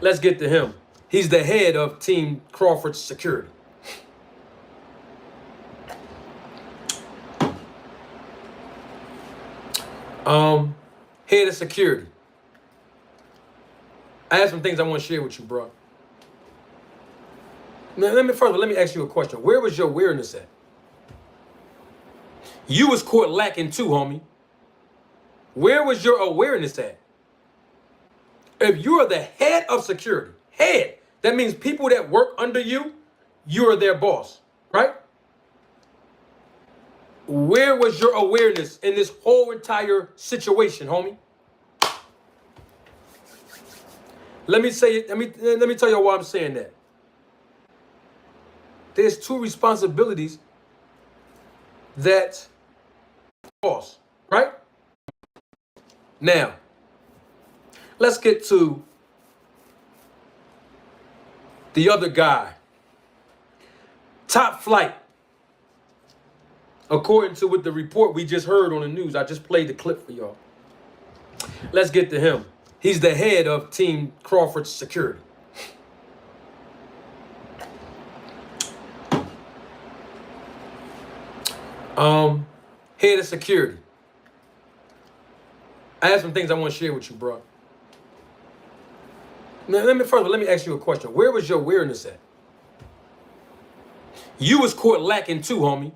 Let's get to him. He's the head of Team Crawford's security. Head of security. I have some things I want to share with you, bro. Now, let me ask you a question. Where was your awareness at? You was caught lacking too, homie. Where was your awareness at? If you are the head of security, that means people that work under you, you are their boss, right? Where was your awareness in this whole entire situation, homie? Let me tell you why I'm saying that. There's two responsibilities that boss, right? Now, let's get to the other guy. Top flight. According to what the report we just heard on the news, I just played the clip for y'all. Let's get to him. He's the head of Team Crawford's security. Head of security. I have some things I want to share with you, bro. Now, let me ask you a question. Where was your awareness at? You was caught lacking too, homie.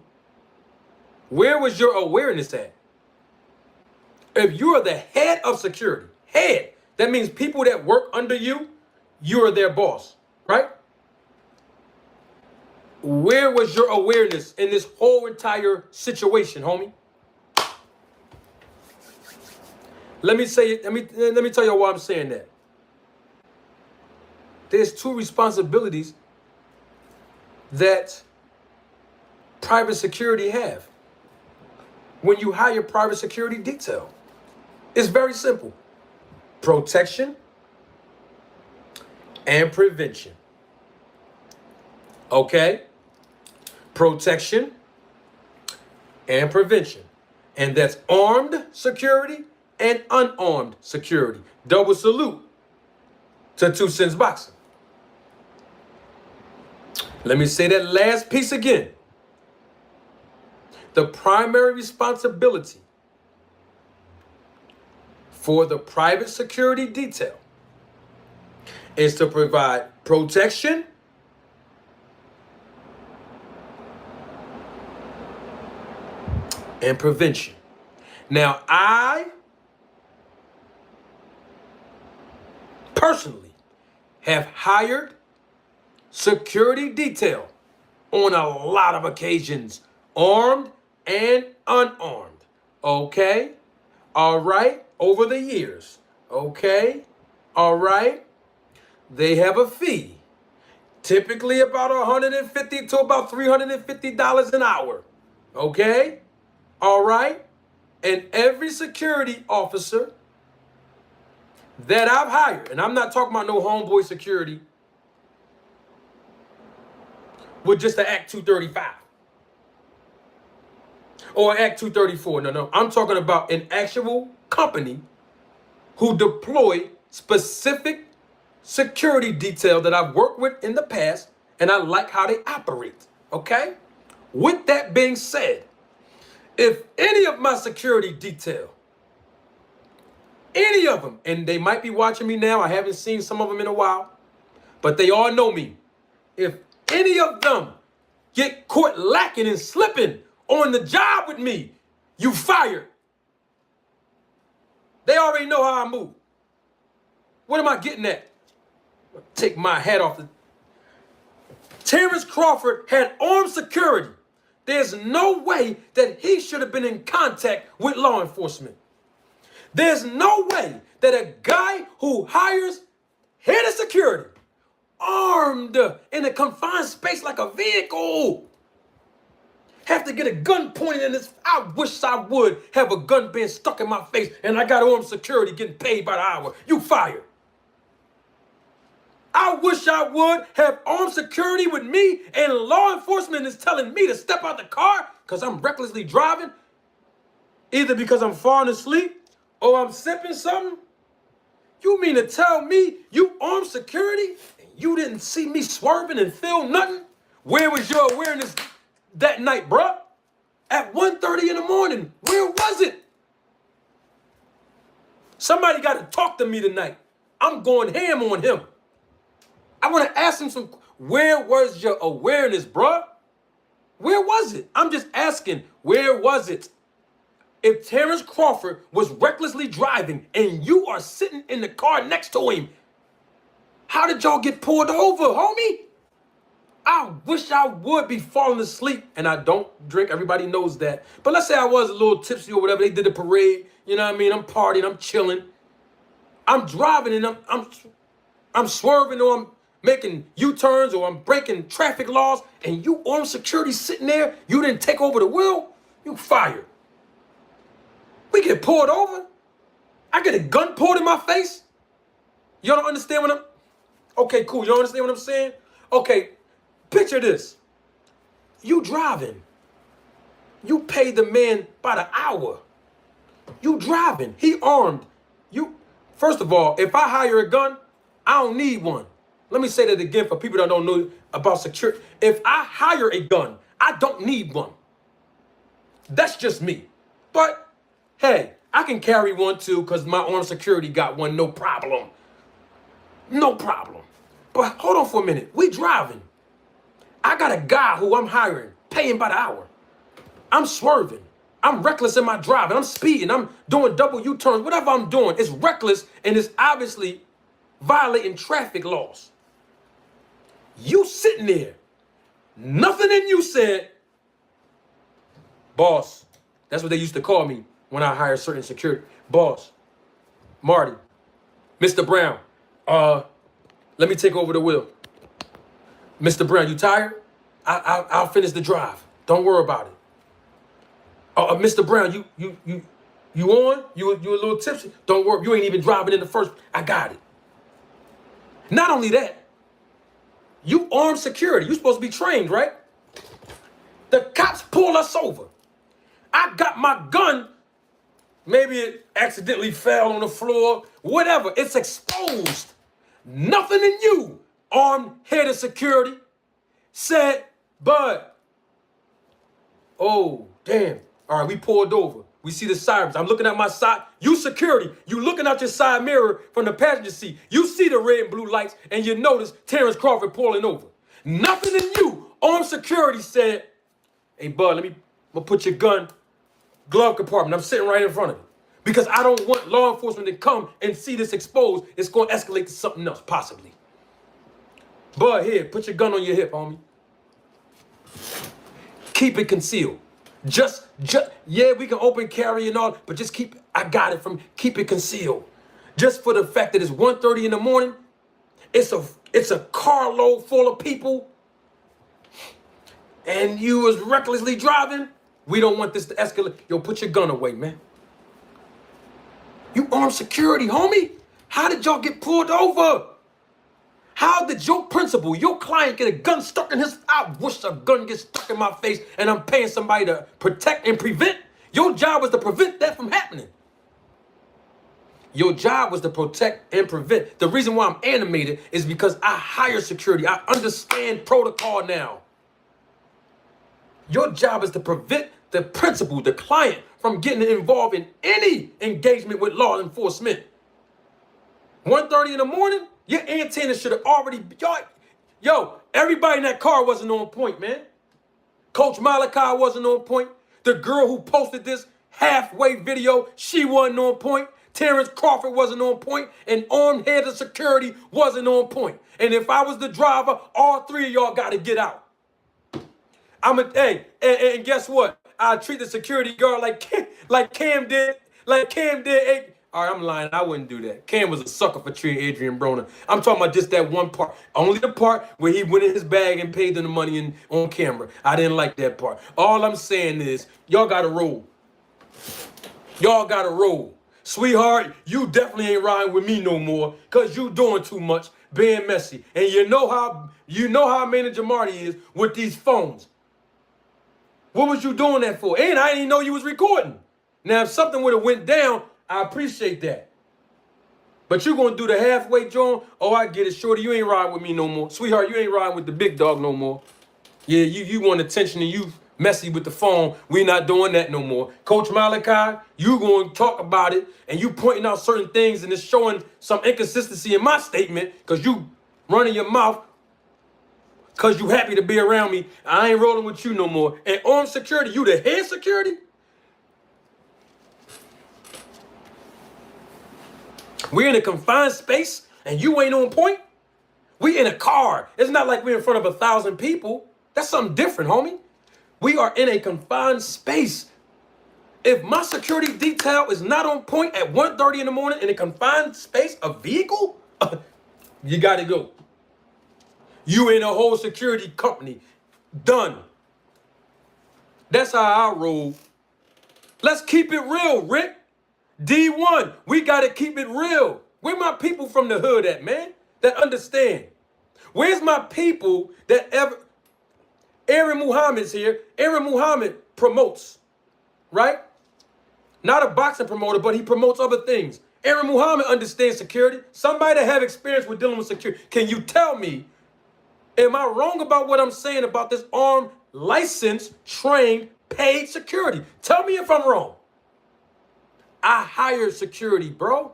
Where was your awareness at? If you are the head of security, that means people that work under you, you are their boss, right? Where was your awareness in this whole entire situation, homie? Let me tell you why I'm saying that. There's two responsibilities that private security have. When you hire private security detail, it's very simple. Protection and prevention. Okay? Protection and prevention. And that's armed security and unarmed security. Double salute to 2 Cents Boxing. Let me say that last piece again. The primary responsibility for the private security detail is to provide protection and prevention. Now, I personally have hired security detail on a lot of occasions, armed and unarmed. Okay? All right? Over the years. Okay? All right? They have a fee. Typically about $150 to about $350 an hour. Okay? All right? And every security officer that I've hired, and I'm not talking about no homeboy security with just an Act 235 or Act 234. No. I'm talking about an actual company who deploy specific security detail that I've worked with in the past, and I like how they operate. Okay? With that being said, if any of my security detail, any of them, and they might be watching me now, I haven't seen some of them in a while, but they all know me. If any of them get caught lacking and slipping on the job with me, you fired. They already know how I move. What am I getting at? Take my hat off. Terence Crawford had armed security. There's no way that he should have been in contact with law enforcement. There's no way that a guy who hires head of security, armed in a confined space like a vehicle, have to get a gun pointed in his. I wish I would have a gun being stuck in my face and I got armed security getting paid by the hour. You fired. I wish I would have armed security with me and law enforcement is telling me to step out the car because I'm recklessly driving, either because I'm falling asleep or I'm sipping something. You mean to tell me you armed security and you didn't see me swerving and feel nothing? Where was your awareness that night, bruh? At 1:30 in the morning, where was it? Somebody got to talk to me tonight. I'm going ham on him. I want to ask him where was your awareness, bruh? Where was it? I'm just asking, where was it? If Terence Crawford was recklessly driving and you are sitting in the car next to him, how did y'all get pulled over, homie? I wish I would be falling asleep, and I don't drink. Everybody knows that. But let's say I was a little tipsy or whatever. They did the parade. You know what I mean? I'm partying. I'm chilling. I'm driving, and I'm swerving, or I'm making U-turns, or I'm breaking traffic laws, and you armed security sitting there. You didn't take over the wheel. You fired. We get pulled over. I get a gun pulled in my face. Y'all don't understand what I'm... Okay, cool. You don't understand what I'm saying? Okay, picture this. You driving. You pay the man by the hour. You driving. He armed. First of all, if I hire a gun, I don't need one. Let me say that again for people that don't know about security. If I hire a gun, I don't need one. That's just me. But, hey, I can carry one too because my armed security got one, no problem. No problem. But hold on for a minute. We driving. I got a guy who I'm hiring, paying by the hour. I'm swerving. I'm reckless in my driving. I'm speeding. I'm doing double U-turns. Whatever I'm doing, it's reckless and it's obviously violating traffic laws. You sitting there. Nothing in you said, boss. That's what they used to call me when I hired certain security. Boss, Marty, Mr. Brown, let me take over the wheel. Mr. Brown, you tired? I'll finish the drive. Don't worry about it. Mr. Brown, you on? You a little tipsy? Don't worry. You ain't even driving in the first. I got it. Not only that, you armed security. You supposed to be trained, right? The cops pull us over. I got my gun. Maybe it accidentally fell on the floor. Whatever. It's exposed. Nothing in you, armed head of security, said, Bud. Oh, damn. All right, we pulled over. We see the sirens. I'm looking at my side. You security. You looking out your side mirror from the passenger seat. You see the red and blue lights, and you notice Terence Crawford pulling over. Nothing in you, armed security, said, hey, Bud, I'm gonna put your gun, glove compartment. I'm sitting right in front of it. Because I don't want law enforcement to come and see this exposed. It's going to escalate to something else, possibly. Bud, here, put your gun on your hip, homie. Keep it concealed. Yeah, we can open carry and all, but just I got it keep it concealed. Just for the fact that it's 1:30 in the morning, it's a carload full of people, and you was recklessly driving. We don't want this to escalate. Yo, put your gun away, man. You armed security, homie. How did y'all get pulled over? How did your principal, your client, get a gun stuck in his... I wish a gun gets stuck in my face and I'm paying somebody to protect and prevent. Your job was to prevent that from happening. Your job was to protect and prevent. The reason why I'm animated is because I hire security. I understand protocol now. Your job is to prevent the principal, the client, from getting involved in any engagement with law enforcement. 1:30 in the morning, your antenna should have already... Yo, everybody in that car wasn't on point, man. Coach Malachi wasn't on point. The girl who posted this halfway video, she wasn't on point. Terence Crawford wasn't on point. And armed head of security wasn't on point. And if I was the driver, all three of y'all got to get out. And guess what? I treat the security guard like Cam did. Hey, all right, I'm lying. I wouldn't do that. Cam was a sucker for treating Adrian Broner. I'm talking about just that one part. Only the part where he went in his bag and paid them the money on camera. I didn't like that part. All I'm saying is, y'all got to roll. Y'all got to roll. Sweetheart, you definitely ain't riding with me no more because you doing too much, being messy. And you know how Manager Marty is with these phones. What was you doing that for? And I didn't even know you was recording. Now, if something would have went down, I appreciate that. But you gonna do the halfway joint? Oh, I get it, shorty. You ain't riding with me no more. Sweetheart, you ain't riding with the big dog no more. Yeah, you want attention and you messy with the phone. We not doing that no more. Coach Malachi, you going to talk about it and you pointing out certain things and it's showing some inconsistency in my statement because you running your mouth because you happy to be around me. I ain't rolling with you no more. And armed security, you the head security? We're in a confined space and you ain't on point? We in a car. It's not like we're in front of 1,000 people. That's something different, homie. We are in a confined space. If my security detail is not on point at 1:30 in the morning in a confined space, a vehicle, you got to go. You in a whole security company. Done. That's how I roll. Let's keep it real, Rick. D1, we got to keep it real. Where my people from the hood at, man, that understand? Where's my people that ever... Aaron Muhammad's here. Aaron Muhammad promotes, right? Not a boxing promoter, but he promotes other things. Aaron Muhammad understands security. Somebody that have experience with dealing with security. Can you tell me, am I wrong about what I'm saying about this armed, licensed, trained, paid security? Tell me if I'm wrong. I hired security, bro.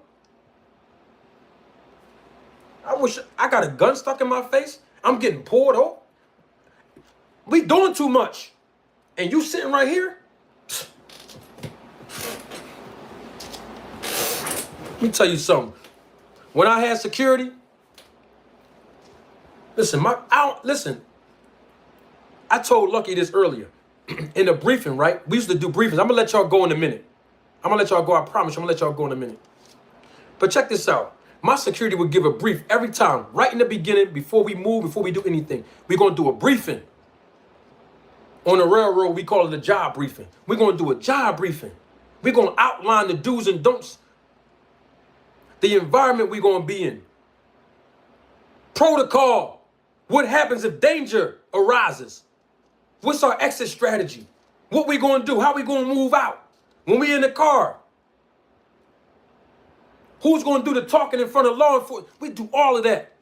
I wish I got a gun stuck in my face. I'm getting pulled over. We doing too much. And you sitting right here? Let me tell you something. When I had security, listen, I told Lucky this earlier. In the briefing, right? We used to do briefings. I'm gonna let y'all go in a minute. I'm gonna let y'all go, I promise you, I'm gonna let y'all go in a minute. But check this out. My security would give a brief every time, right in the beginning, before we move, before we do anything. We're gonna do a briefing. On the railroad, we call it a job briefing. We're going to do a job briefing. We're going to outline the do's and don'ts. The environment we're going to be in. Protocol. What happens if danger arises? What's our exit strategy? What we going to do? How we going to move out? When we in the car? Who's going to do the talking in front of law enforcement? We do all of that.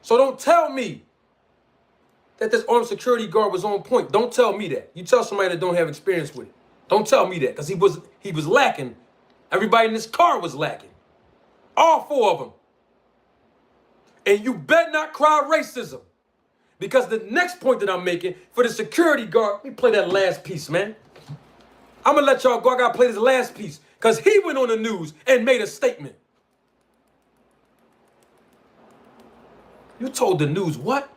So don't tell me that this armed security guard was on point. Don't tell me that. You tell somebody that don't have experience with it. Don't tell me that, because he was lacking. Everybody in this car was lacking. All 4 of them. And you better not cry racism. Because the next point that I'm making for the security guard, let me play that last piece, man. I'm going to let y'all go. I got to play this last piece. Because he went on the news and made a statement. You told the news what?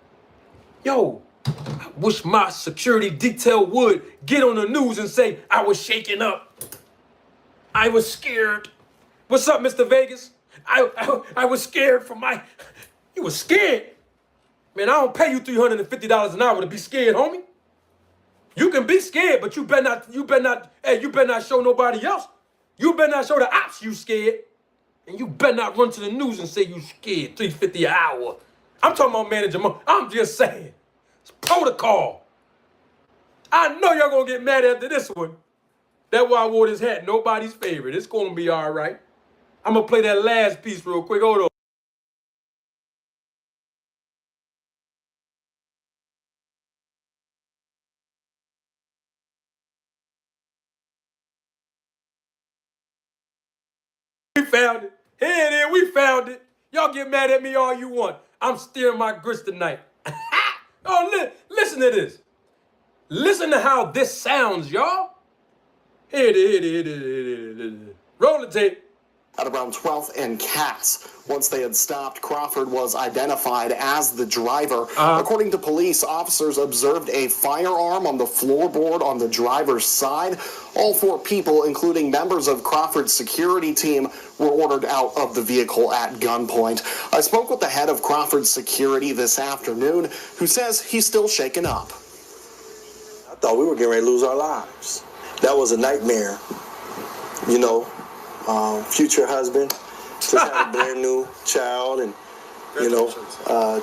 Yo, I wish my security detail would get on the news and say, I was shaken up. I was scared. What's up, Mr. Vegas? I was scared for my... You was scared? Man, I don't pay you $350 an hour to be scared, homie. You can be scared, but you better not show nobody else. You better not show the ops you scared. And you better not run to the news and say you scared, $350 an hour. I'm talking about manager. I'm just saying. It's protocol. I know y'all gonna get mad after this one. That's why I wore this hat. Nobody's favorite. It's gonna be all right. I'm gonna play that last piece real quick. Hold on. We found it. Here it is. We found it. Y'all get mad at me all you want. I'm steering my grist tonight. Oh, listen to this. Listen to how this sounds, y'all. Here it is. Roll the tape. At around 12th and Cass. Once they had stopped, Crawford was identified as the driver. According to police, officers observed a firearm on the floorboard on the driver's side. All 4 people, including members of Crawford's security team, were ordered out of the vehicle at gunpoint. I spoke with the head of Crawford's security this afternoon, who says he's still shaken up. I thought we were getting ready to lose our lives. That was a nightmare, you know. Future husband, just had a brand new child, and you know,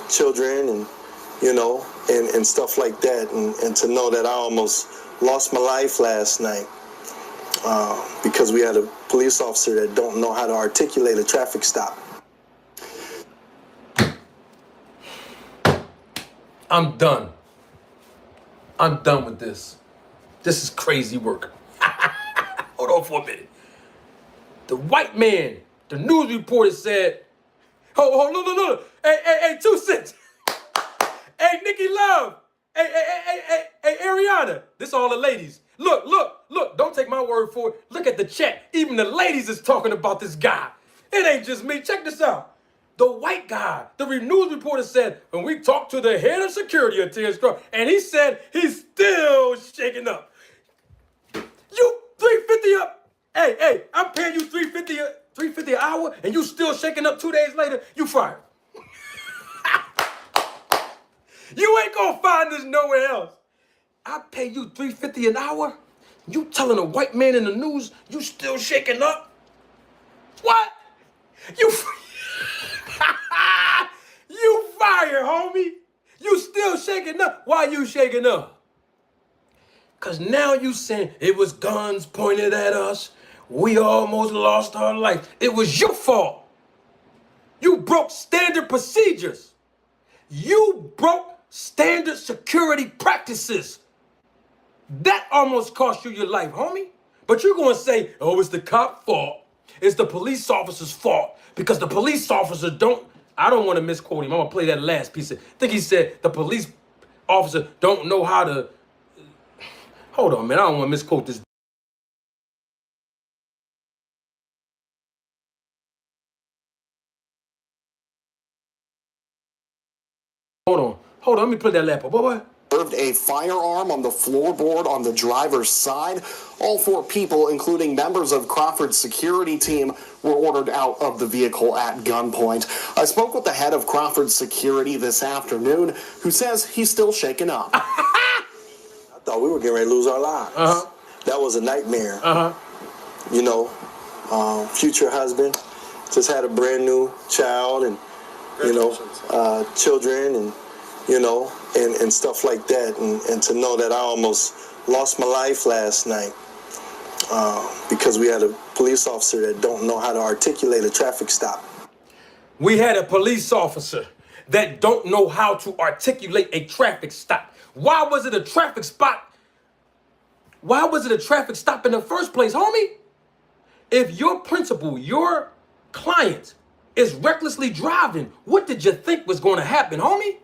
children, and you know, and stuff like that, and to know that I almost lost my life last night. because we had a police officer that don't know how to articulate a traffic stop. I'm done. I'm done with this. This is crazy work. Hold on for a minute. The white man, the news reporter said, oh, look. Hey, 2 cents. Hey, Nikki Love. Hey, Ariana. This all the ladies. Look. Don't take my word for it. Look at the chat. Even the ladies is talking about this guy. It ain't just me. Check this out. The white guy, the news reporter said, when we talked to the head of security at Terence Crawford, and he said he's still shaking up. You $350 up. Hey, I'm paying you $350 an hour, and you still shaking up 2 days later, you fired. You ain't gonna find this nowhere else. I pay you $350 an hour. You telling a white man in the news you still shaking up? What? You fired, homie. You still shaking up. Why you shaking up? Because now you saying it was guns pointed at us. We almost lost our life. It was your fault. You broke standard procedures. You broke standard security practices. That almost cost you your life, homie. But you're going to say, oh, it's the cop's fault. It's the police officer's fault. Because the police officer I don't want to misquote him. I'm going to play that last piece. I think he said the police officer don't know how to. Hold on, man. I don't want to misquote this. Hold on. Let me put that laptop. What? Observed a firearm on the floorboard on the driver's side. All 4 people, including members of Crawford's security team, were ordered out of the vehicle at gunpoint. I spoke with the head of Crawford's security this afternoon, who says he's still shaken up. I thought we were getting ready to lose our lives. That was a nightmare. You know, future husband, just had a brand new child and, you know, children and, you know, and stuff like that. And to know that I almost lost my life last night because we had a police officer that don't know how to articulate a traffic stop. We had a police officer that don't know how to articulate a traffic stop. Why was it a traffic spot? Why was it a traffic stop in the first place, homie? If your principal, your client, is recklessly driving, what did you think was going to happen, homie?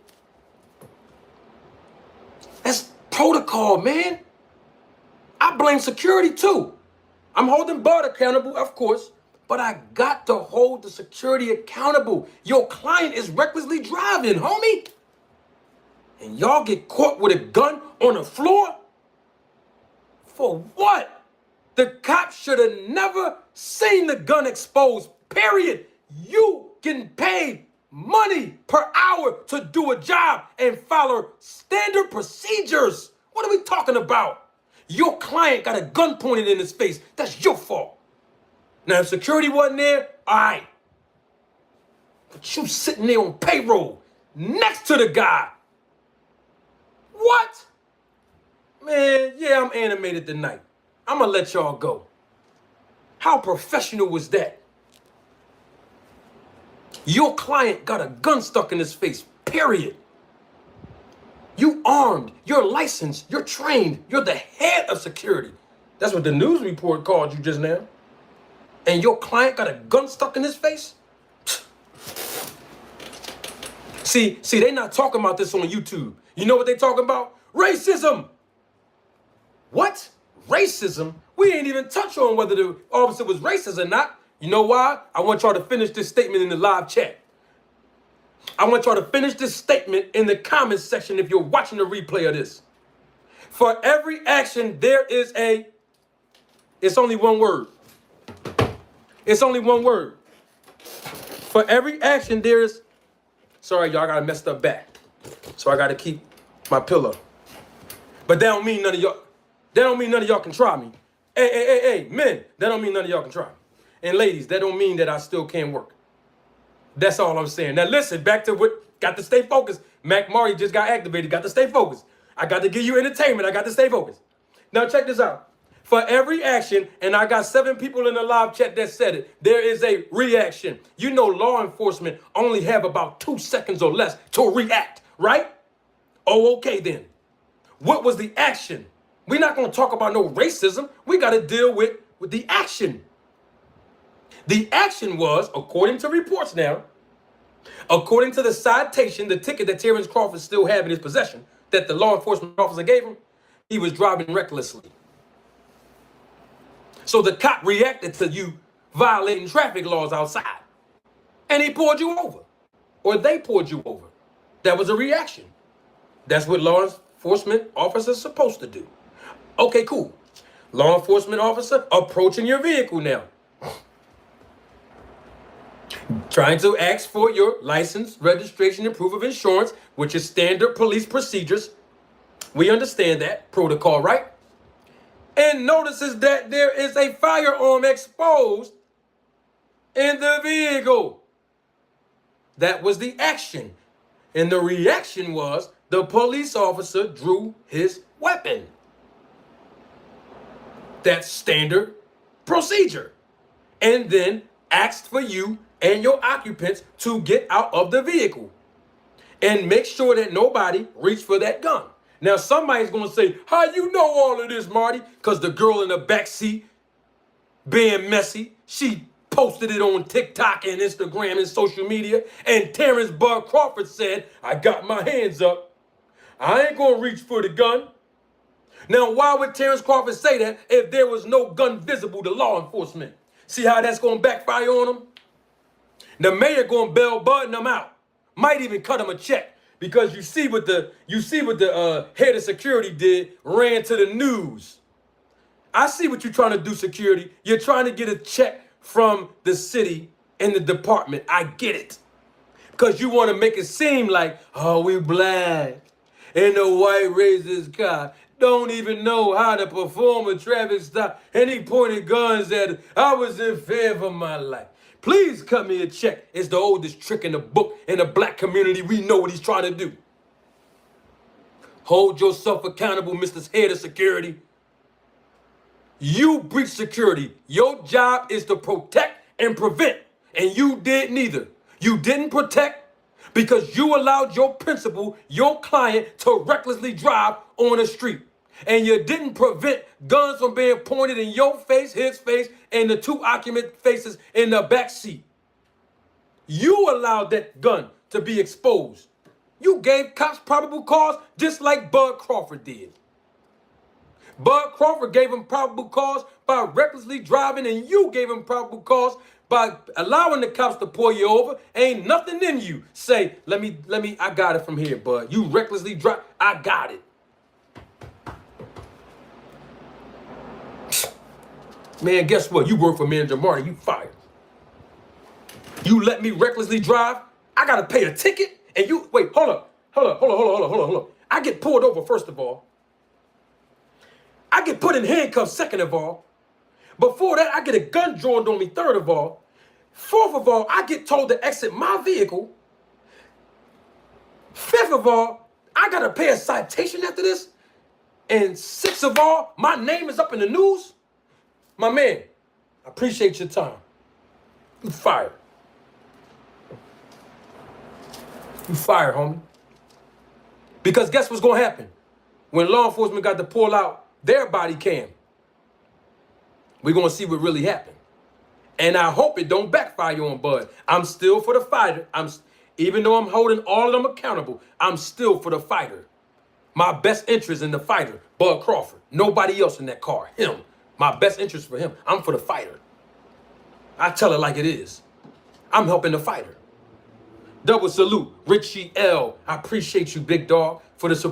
That's protocol, man. I blame security too. I'm holding Bart accountable, of course, but I got to hold the security accountable. Your client is recklessly driving, homie. And y'all get caught with a gun on the floor? For what? The cops should have never seen the gun exposed, period. You getting paid money per hour to do a job and follow standard procedures. What are we talking about? Your client got a gun pointed in his face. That's your fault. Now, if security wasn't there, all right. But you sitting there on payroll next to the guy. What? Man, yeah, I'm animated tonight. I'm going to let y'all go. How professional was that? Your client got a gun stuck in his face, period. You armed, you're licensed, you're trained, you're the head of security. That's what the news report called you just now. And your client got a gun stuck in his face? See, they not talking about this on YouTube. You know what they talking about? Racism. What? Racism? We ain't even touch on whether the officer was racist or not. You know why? I want y'all to finish this statement in the live chat. I want y'all to finish this statement in the comments section if you're watching the replay of this. For every action, there is it's only one word. It's only one word. For every action, there is, sorry, y'all, I got a messed up back. So I got to keep my pillow. But that don't mean none of y'all can try me. Hey, men, that don't mean none of y'all can try me. And ladies, that don't mean that I still can't work. That's all I'm saying. Now listen, back to what, got to stay focused. Mac Murray just got activated, got to stay focused. I got to give you entertainment, I got to stay focused. Now check this out. For every action, and I got 7 people in the live chat that said it, there is a reaction. You know law enforcement only have about 2 seconds or less to react, right? Oh, okay then. What was the action? We're not going to talk about no racism. We got to deal with the action. The action was, according to reports now, according to the citation, the ticket that Terence Crawford still have in his possession, that the law enforcement officer gave him, he was driving recklessly. So the cop reacted to you violating traffic laws outside. And he pulled you over. Or they pulled you over. That was a reaction. That's what law enforcement officers are supposed to do. Okay, cool. Law enforcement officer approaching your vehicle now. Trying to ask for your license, registration, and proof of insurance, which is standard police procedures. We understand that protocol, right? And notices that there is a firearm exposed in the vehicle. That was the action. And the reaction was the police officer drew his weapon. That's standard procedure. And then asked for you and your occupants to get out of the vehicle. And make sure that nobody reached for that gun. Now, somebody's going to say, how you know all of this, Marty? Because the girl in the back seat being messy, she posted it on TikTok and Instagram and social media. And Terence Bud Crawford said, I got my hands up. I ain't going to reach for the gun. Now, why would Terence Crawford say that if there was no gun visible to law enforcement? See how that's going to backfire on him? The mayor going to bail Bud and them out. Might even cut him a check. Because you see what the head of security did, ran to the news. I see what you're trying to do, security. You're trying to get a check from the city and the department. I get it. Because you want to make it seem like, oh, we black. And the white racist car don't even know how to perform a traffic stop. And he pointed guns at it. I was in fear for my life. Please cut me a check. It's the oldest trick in the book. In the black community, we know what he's trying to do. Hold yourself accountable, Mr. Head of Security. You breached security. Your job is to protect and prevent. And you did neither. You didn't protect because you allowed your principal, your client, to recklessly drive on the street. And you didn't prevent guns from being pointed in your face, his face, and the 2 occupant faces in the back seat. You allowed that gun to be exposed. You gave cops probable cause just like Bud Crawford did. Bud Crawford gave him probable cause by recklessly driving, and you gave him probable cause by allowing the cops to pull you over. Ain't nothing in you say, let me, I got it from here, Bud. You recklessly drive, I got it. Man, guess what? You work for Manager Marty. You fired. You let me recklessly drive. I got to pay a ticket. And you, wait, hold up. I get pulled over, first of all. I get put in handcuffs, second of all. Before that, I get a gun drawn on me, third of all. Fourth of all, I get told to exit my vehicle. Fifth of all, I got to pay a citation after this. And sixth of all, my name is up in the news. My man, I appreciate your time. You fired. You fired, homie. Because guess what's going to happen? When law enforcement got to pull out their body cam, we're going to see what really happened. And I hope it don't backfire on Bud. I'm still for the fighter. Even though I'm holding all of them accountable, I'm still for the fighter. My best interest in the fighter, Bud Crawford. Nobody else in that car. Him. My best interest for him. I'm for the fighter. I tell it like it is. I'm helping the fighter. Double salute, Richie L. I appreciate you, big dog, for the support.